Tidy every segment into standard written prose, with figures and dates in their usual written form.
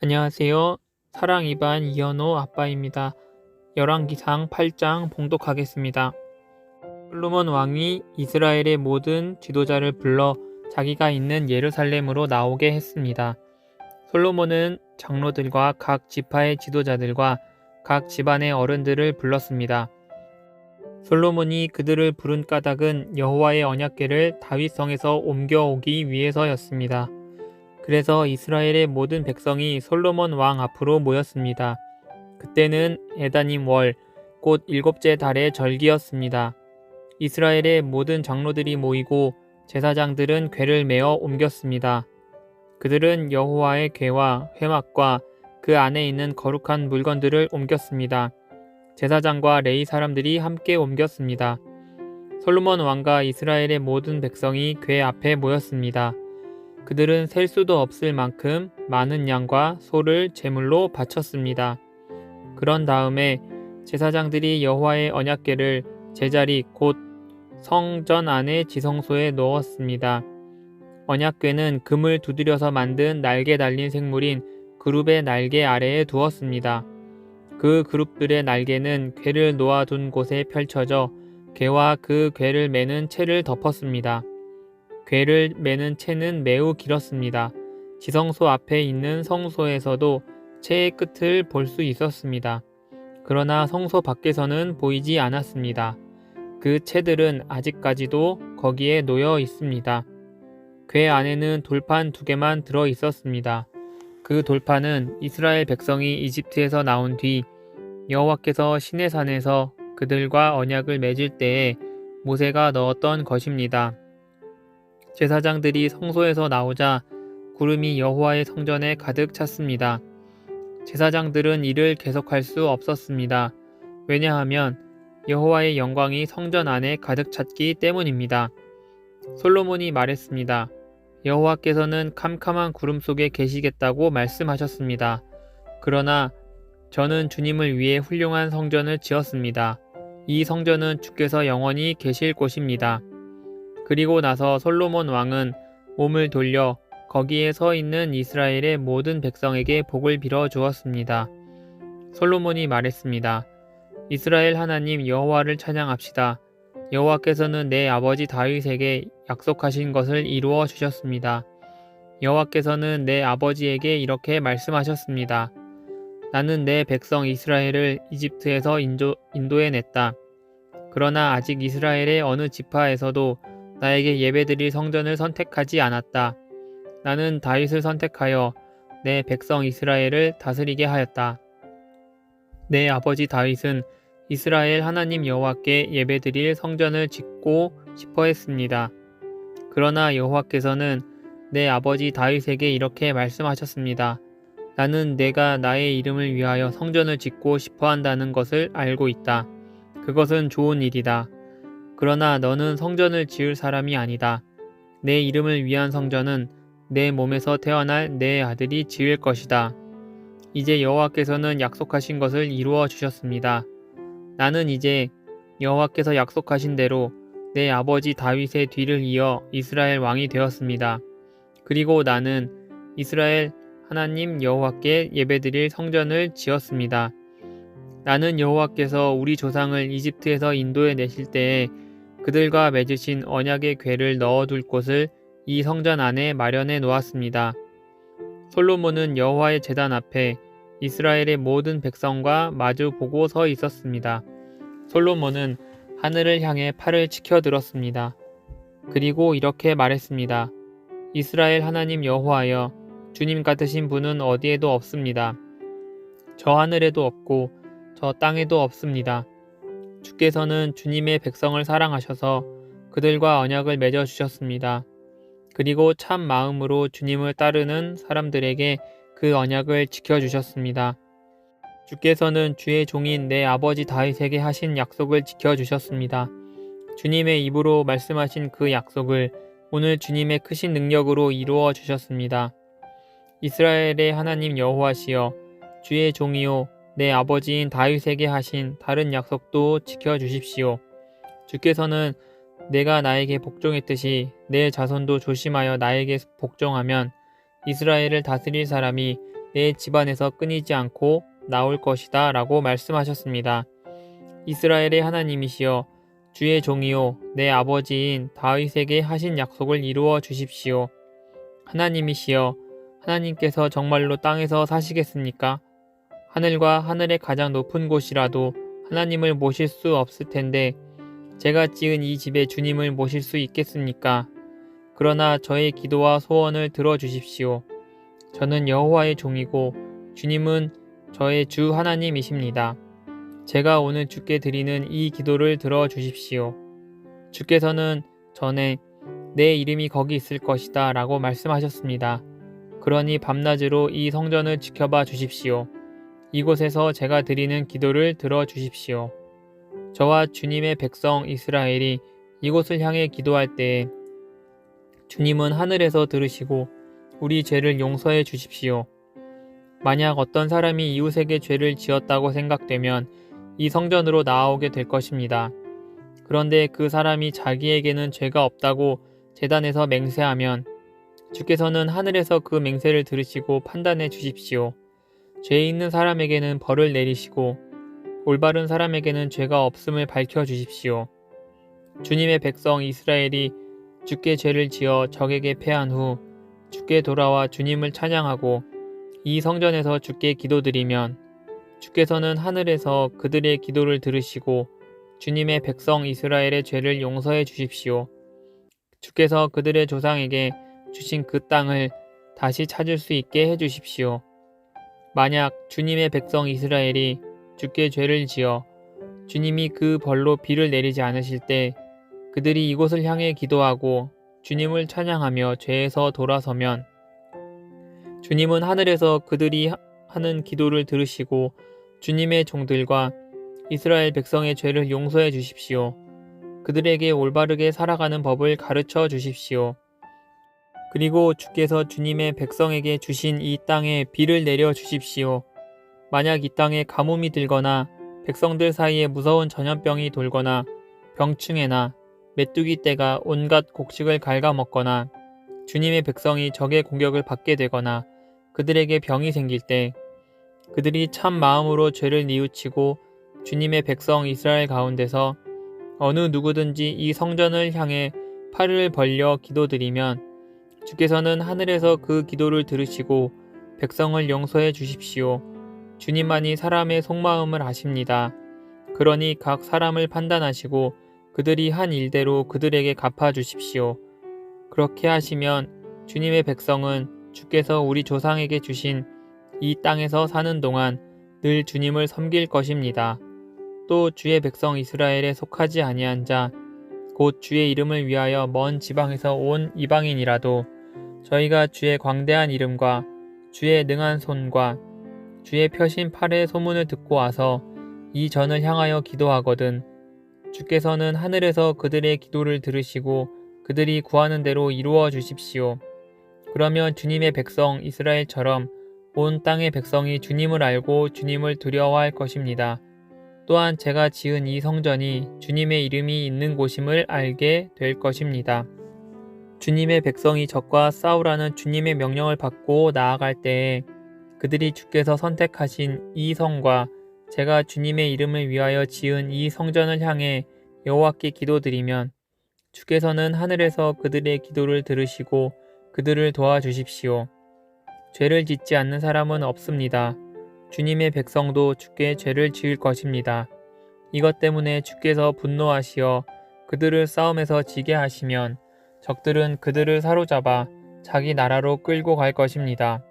안녕하세요. 사랑 입안 이현호 아빠입니다. 열왕기상 8장 봉독하겠습니다. 솔로몬 왕이 이스라엘의 모든 지도자를 불러 자기가 있는 예루살렘으로 나오게 했습니다. 솔로몬은 장로들과 각 지파의 지도자들과 각 집안의 어른들을 불렀습니다. 솔로몬이 그들을 부른 까닭은 여호와의 언약궤를 다윗성에서 옮겨오기 위해서였습니다. 그래서 이스라엘의 모든 백성이 솔로몬 왕 앞으로 모였습니다. 그때는 에다님 월, 곧 일곱째 달의 절기였습니다. 이스라엘의 모든 장로들이 모이고 제사장들은 궤를 메어 옮겼습니다. 그들은 여호와의 궤와 회막과 그 안에 있는 거룩한 물건들을 옮겼습니다. 제사장과 레위 사람들이 함께 옮겼습니다. 솔로몬 왕과 이스라엘의 모든 백성이 궤 앞에 모였습니다. 그들은 셀 수도 없을 만큼 많은 양과 소를 제물로 바쳤습니다. 그런 다음에 제사장들이 여호와의 언약궤를 제자리 곧 성전 안의 지성소에 넣었습니다. 언약궤는 금을 두드려서 만든 날개 달린 생물인 그룹의 날개 아래에 두었습니다. 그 그룹들의 날개는 궤를 놓아둔 곳에 펼쳐져 궤와 그 궤를 매는 채를 덮었습니다. 궤를 매는 채는 매우 길었습니다. 지성소 앞에 있는 성소에서도 채의 끝을 볼 수 있었습니다. 그러나 성소 밖에서는 보이지 않았습니다. 그 채들은 아직까지도 거기에 놓여 있습니다. 궤 안에는 돌판 2개만 들어 있었습니다. 그 돌판은 이스라엘 백성이 이집트에서 나온 뒤 여호와께서 시내산에서 그들과 언약을 맺을 때에 모세가 넣었던 것입니다. 제사장들이 성소에서 나오자 구름이 여호와의 성전에 가득 찼습니다. 제사장들은 이를 계속할 수 없었습니다. 왜냐하면 여호와의 영광이 성전 안에 가득 찼기 때문입니다. 솔로몬이 말했습니다. 여호와께서는 캄캄한 구름 속에 계시겠다고 말씀하셨습니다. 그러나 저는 주님을 위해 훌륭한 성전을 지었습니다. 이 성전은 주께서 영원히 계실 곳입니다. 그리고 나서 솔로몬 왕은 몸을 돌려 거기에 서 있는 이스라엘의 모든 백성에게 복을 빌어 주었습니다. 솔로몬이 말했습니다. 이스라엘 하나님 여호와를 찬양합시다. 여호와께서는 내 아버지 다윗에게 약속하신 것을 이루어 주셨습니다. 여호와께서는 내 아버지에게 이렇게 말씀하셨습니다. 나는 내 백성 이스라엘을 이집트에서 인도해냈다. 그러나 아직 이스라엘의 어느 지파에서도 나에게 예배드릴 성전을 선택하지 않았다. 나는 다윗을 선택하여 내 백성 이스라엘을 다스리게 하였다. 내 아버지 다윗은 이스라엘 하나님 여호와께 예배드릴 성전을 짓고 싶어 했습니다. 그러나 여호와께서는 내 아버지 다윗에게 이렇게 말씀하셨습니다. 나는 내가 나의 이름을 위하여 성전을 짓고 싶어 한다는 것을 알고 있다. 그것은 좋은 일이다. 그러나 너는 성전을 지을 사람이 아니다. 내 이름을 위한 성전은 내 몸에서 태어날 내 아들이 지을 것이다. 이제 여호와께서는 약속하신 것을 이루어 주셨습니다. 나는 이제 여호와께서 약속하신 대로 내 아버지 다윗의 뒤를 이어 이스라엘 왕이 되었습니다. 그리고 나는 이스라엘 하나님 여호와께 예배드릴 성전을 지었습니다. 나는 여호와께서 우리 조상을 이집트에서 인도해 내실 때에 그들과 맺으신 언약의 궤를 넣어둘 곳을 이 성전 안에 마련해 놓았습니다. 솔로몬은 여호와의 제단 앞에 이스라엘의 모든 백성과 마주 보고 서 있었습니다. 솔로몬은 하늘을 향해 팔을 치켜 들었습니다. 그리고 이렇게 말했습니다. 이스라엘 하나님 여호와여, 주님 같으신 분은 어디에도 없습니다. 저 하늘에도 없고 저 땅에도 없습니다. 주께서는 주님의 백성을 사랑하셔서 그들과 언약을 맺어 주셨습니다. 그리고 참 마음으로 주님을 따르는 사람들에게 그 언약을 지켜주셨습니다. 주께서는 주의 종인 내 아버지 다윗에게 하신 약속을 지켜주셨습니다. 주님의 입으로 말씀하신 그 약속을 오늘 주님의 크신 능력으로 이루어 주셨습니다. 이스라엘의 하나님 여호와시여, 주의 종이요 내 아버지인 다윗에게 하신 다른 약속도 지켜주십시오. 주께서는 내가 나에게 복종했듯이 내 자손도 조심하여 나에게 복종하면 이스라엘을 다스릴 사람이 내 집안에서 끊이지 않고 나올 것이다 라고 말씀하셨습니다. 이스라엘의 하나님이시여 주의 종이요 내 아버지인 다윗에게 하신 약속을 이루어 주십시오. 하나님이시여 하나님께서 정말로 땅에서 사시겠습니까? 하늘과 하늘의 가장 높은 곳이라도 하나님을 모실 수 없을 텐데 제가 지은 이 집에 주님을 모실 수 있겠습니까? 그러나 저의 기도와 소원을 들어주십시오. 저는 여호와의 종이고 주님은 저의 주 하나님이십니다. 제가 오늘 주께 드리는 이 기도를 들어주십시오. 주께서는 전에 내 이름이 거기 있을 것이다 라고 말씀하셨습니다. 그러니 밤낮으로 이 성전을 지켜봐 주십시오. 이곳에서 제가 드리는 기도를 들어주십시오. 저와 주님의 백성 이스라엘이 이곳을 향해 기도할 때에 주님은 하늘에서 들으시고 우리 죄를 용서해 주십시오. 만약 어떤 사람이 이웃에게 죄를 지었다고 생각되면 이 성전으로 나아오게 될 것입니다. 그런데 그 사람이 자기에게는 죄가 없다고 제단에서 맹세하면 주께서는 하늘에서 그 맹세를 들으시고 판단해 주십시오. 죄 있는 사람에게는 벌을 내리시고 올바른 사람에게는 죄가 없음을 밝혀 주십시오. 주님의 백성 이스라엘이 주께 죄를 지어 적에게 패한 후 주께 돌아와 주님을 찬양하고 이 성전에서 주께 기도드리면 주께서는 하늘에서 그들의 기도를 들으시고 주님의 백성 이스라엘의 죄를 용서해 주십시오. 주께서 그들의 조상에게 주신 그 땅을 다시 찾을 수 있게 해 주십시오. 만약 주님의 백성 이스라엘이 주께 죄를 지어 주님이 그 벌로 비를 내리지 않으실 때 그들이 이곳을 향해 기도하고 주님을 찬양하며 죄에서 돌아서면 주님은 하늘에서 그들이 하는 기도를 들으시고 주님의 종들과 이스라엘 백성의 죄를 용서해 주십시오. 그들에게 올바르게 살아가는 법을 가르쳐 주십시오. 그리고 주께서 주님의 백성에게 주신 이 땅에 비를 내려 주십시오. 만약 이 땅에 가뭄이 들거나 백성들 사이에 무서운 전염병이 돌거나 병충해나 메뚜기 떼가 온갖 곡식을 갉아먹거나 주님의 백성이 적의 공격을 받게 되거나 그들에게 병이 생길 때 그들이 참 마음으로 죄를 뉘우치고 주님의 백성 이스라엘 가운데서 어느 누구든지 이 성전을 향해 팔을 벌려 기도드리면 주께서는 하늘에서 그 기도를 들으시고 백성을 용서해 주십시오. 주님만이 사람의 속마음을 아십니다. 그러니 각 사람을 판단하시고 그들이 한 일대로 그들에게 갚아 주십시오. 그렇게 하시면 주님의 백성은 주께서 우리 조상에게 주신 이 땅에서 사는 동안 늘 주님을 섬길 것입니다. 또 주의 백성 이스라엘에 속하지 아니한 자, 곧 주의 이름을 위하여 먼 지방에서 온 이방인이라도 저희가 주의 광대한 이름과 주의 능한 손과 주의 펴신 팔의 소문을 듣고 와서 이 전을 향하여 기도하거든 주께서는 하늘에서 그들의 기도를 들으시고 그들이 구하는 대로 이루어 주십시오. 그러면 주님의 백성 이스라엘처럼 온 땅의 백성이 주님을 알고 주님을 두려워할 것입니다. 또한 제가 지은 이 성전이 주님의 이름이 있는 곳임을 알게 될 것입니다. 주님의 백성이 적과 싸우라는 주님의 명령을 받고 나아갈 때에 그들이 주께서 선택하신 이 성과 제가 주님의 이름을 위하여 지은 이 성전을 향해 여호와께 기도드리면 주께서는 하늘에서 그들의 기도를 들으시고 그들을 도와주십시오. 죄를 짓지 않는 사람은 없습니다. 주님의 백성도 주께 죄를 지을 것입니다. 이것 때문에 주께서 분노하시어 그들을 싸움에서 지게 하시면 적들은 그들을 사로잡아 자기 나라로 끌고 갈 것입니다.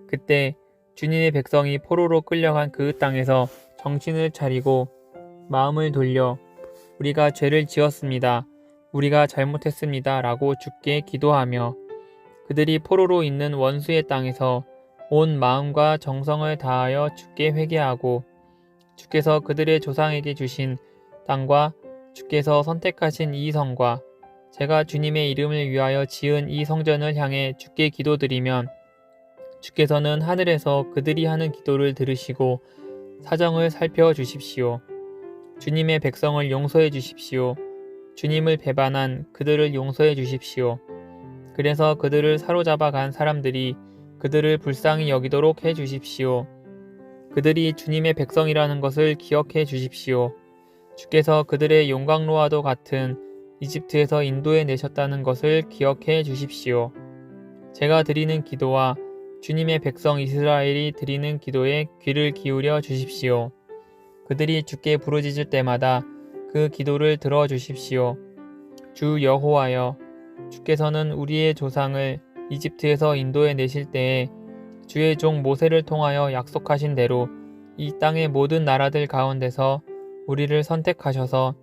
그때 주님의 백성이 포로로 끌려간 그 땅에서 정신을 차리고 마음을 돌려 우리가 죄를 지었습니다. 우리가 잘못했습니다. 라고 주께 기도하며 그들이 포로로 있는 원수의 땅에서 온 마음과 정성을 다하여 주께 회개하고 주께서 그들의 조상에게 주신 땅과 주께서 선택하신 이 성과 제가 주님의 이름을 위하여 지은 이 성전을 향해 주께 기도드리면 주께서는 하늘에서 그들이 하는 기도를 들으시고 사정을 살펴주십시오. 주님의 백성을 용서해 주십시오. 주님을 배반한 그들을 용서해 주십시오. 그래서 그들을 사로잡아 간 사람들이 그들을 불쌍히 여기도록 해 주십시오. 그들이 주님의 백성이라는 것을 기억해 주십시오. 주께서 그들의 용광로와도 같은 이집트에서 인도해 내셨다는 것을 기억해 주십시오. 제가 드리는 기도와 주님의 백성 이스라엘이 드리는 기도에 귀를 기울여 주십시오. 그들이 주께 부르짖을 때마다 그 기도를 들어 주십시오. 주 여호와여, 주께서는 우리의 조상을 이집트에서 인도해 내실 때에 주의 종 모세를 통하여 약속하신 대로 이 땅의 모든 나라들 가운데서 우리를 선택하셔서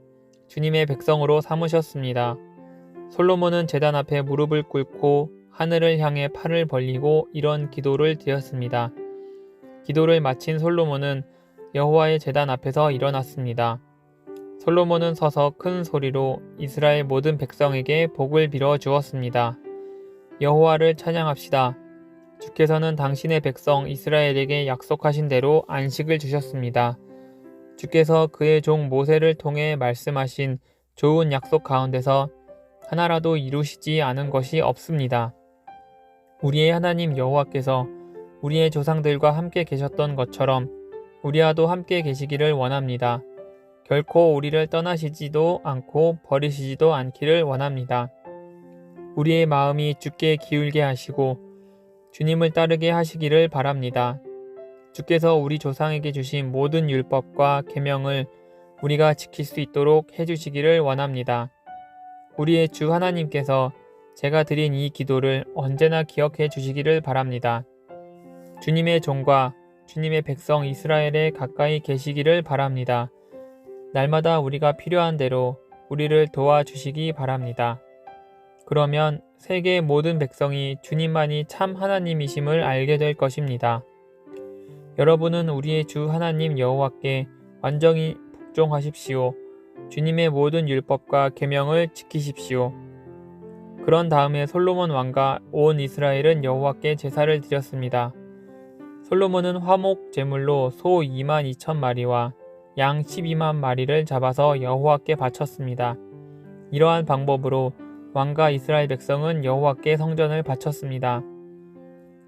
주님의 백성으로 삼으셨습니다. 솔로몬은 제단 앞에 무릎을 꿇고 하늘을 향해 팔을 벌리고 이런 기도를 드렸습니다. 기도를 마친 솔로몬은 여호와의 제단 앞에서 일어났습니다. 솔로몬은 서서 큰 소리로 이스라엘 모든 백성에게 복을 빌어 주었습니다. 여호와를 찬양합시다. 주께서는 당신의 백성 이스라엘에게 약속하신 대로 안식을 주셨습니다. 주께서 그의 종 모세를 통해 말씀하신 좋은 약속 가운데서 하나라도 이루시지 않은 것이 없습니다. 우리의 하나님 여호와께서 우리의 조상들과 함께 계셨던 것처럼 우리와도 함께 계시기를 원합니다. 결코 우리를 떠나시지도 않고 버리시지도 않기를 원합니다. 우리의 마음이 주께 기울게 하시고 주님을 따르게 하시기를 바랍니다. 주께서 우리 조상에게 주신 모든 율법과 계명을 우리가 지킬 수 있도록 해주시기를 원합니다. 우리의 주 하나님께서 제가 드린 이 기도를 언제나 기억해 주시기를 바랍니다. 주님의 종과 주님의 백성 이스라엘에 가까이 계시기를 바랍니다. 날마다 우리가 필요한 대로 우리를 도와주시기 바랍니다. 그러면 세계의 모든 백성이 주님만이 참 하나님이심을 알게 될 것입니다. 여러분은 우리의 주 하나님 여호와께 완전히 복종하십시오. 주님의 모든 율법과 계명을 지키십시오. 그런 다음에 솔로몬 왕과 온 이스라엘은 여호와께 제사를 드렸습니다. 솔로몬은 화목 제물로 소 22,000마리와 양 12만 마리를 잡아서 여호와께 바쳤습니다. 이러한 방법으로 왕과 이스라엘 백성은 여호와께 성전을 바쳤습니다.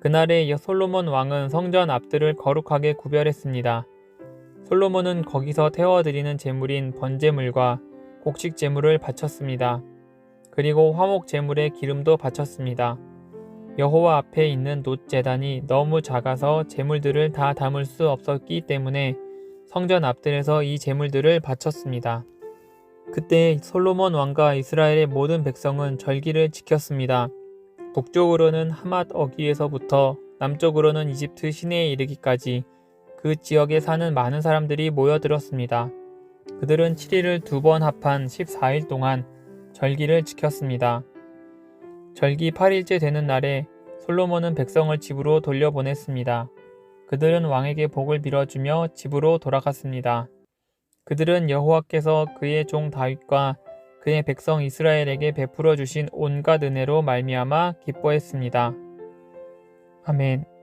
그날에 솔로몬 왕은 성전 앞들을 거룩하게 구별했습니다. 솔로몬은 거기서 태워드리는 제물인 번제물과 곡식 제물을 바쳤습니다. 그리고 화목 제물의 기름도 바쳤습니다. 여호와 앞에 있는 놋 제단이 너무 작아서 제물들을 다 담을 수 없었기 때문에 성전 앞들에서 이 제물들을 바쳤습니다. 그때 솔로몬 왕과 이스라엘의 모든 백성은 절기를 지켰습니다. 북쪽으로는 하맛 어귀에서부터 남쪽으로는 이집트 시내에 이르기까지 그 지역에 사는 많은 사람들이 모여들었습니다. 그들은 7일을 2번 합한 14일 동안 절기를 지켰습니다. 절기 8일째 되는 날에 솔로몬은 백성을 집으로 돌려보냈습니다. 그들은 왕에게 복을 빌어주며 집으로 돌아갔습니다. 그들은 여호와께서 그의 종 다윗과 그의 백성 이스라엘에게 베풀어 주신 온갖 은혜로 말미암아 기뻐했습니다. 아멘.